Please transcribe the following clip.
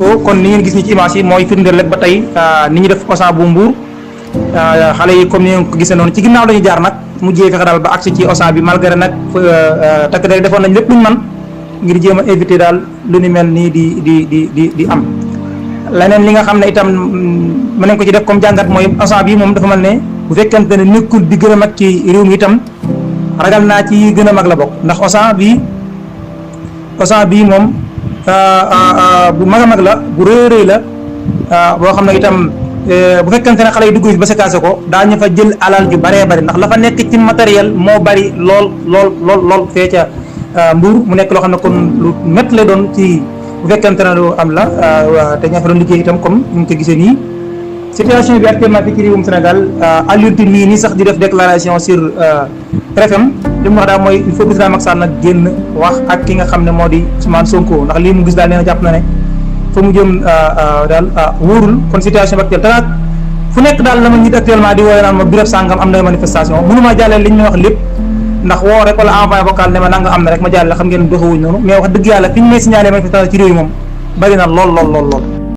kon ni ngeen gis ni ci image yi mooy firndeel rek ba tey ni ñu def Auchan bu Mbour xale yi comme ni ngeen ko gisee noonu ci ginnaaw lañu jaar nag mujjee fexe daal ba agsi ci Auchan bi malgré nag takk der defoon nañ lépp luñ man ngir jéem a éviter daal lu ni mel nii di am. leneen li nga xam ne itam mën nañ ko ci def comme jàngat mooy Auchan bi moom dafa mel ne bu fekkente ne nekkul bi gën a mag ci réew mi itam ragal naa ci gën a mag la bokk ndax Auchan bii moom bu mag a mag la bu rëy la boo xam ne itam bu fekkente ne xale yi dugg fi ba séquencé ko daañu fa jël alal ju bëree bëri ndax la fa nekk ci matériel moo bëri lool fee ca Mbour mu nekk loo xam ne kon lu métti lay doon ci bu fekkente ne lu am la te ña fa doon liggéey itam comme ñu ngi ko gisee nii. situation bi actuellement fii ci réewum Sénégal Alioune Tine mii nii sax di def déclaration sur RFM li mu wax daal mooy il faut président Macky Sall nag génn wax ak ki nga xam ne moo di Ousmane Sonko ndax lii mu gis daal nee na jàpp na ne fa mu jëm daal wóorul kon situation bi actuelle te nag fu nekk daal la ma nit actuellement di wooye naan ma birab sàngam am na manifestation mënumaa jàllale li ñu wax lépp ndax woo rek wala envoyé vocal ne ma nanga am na rek ma jàllale xam ngeen doxewuñ noonu mais wax dëgg yàlla fi ñu may signalé manifestation ci réew yi moom bari na lool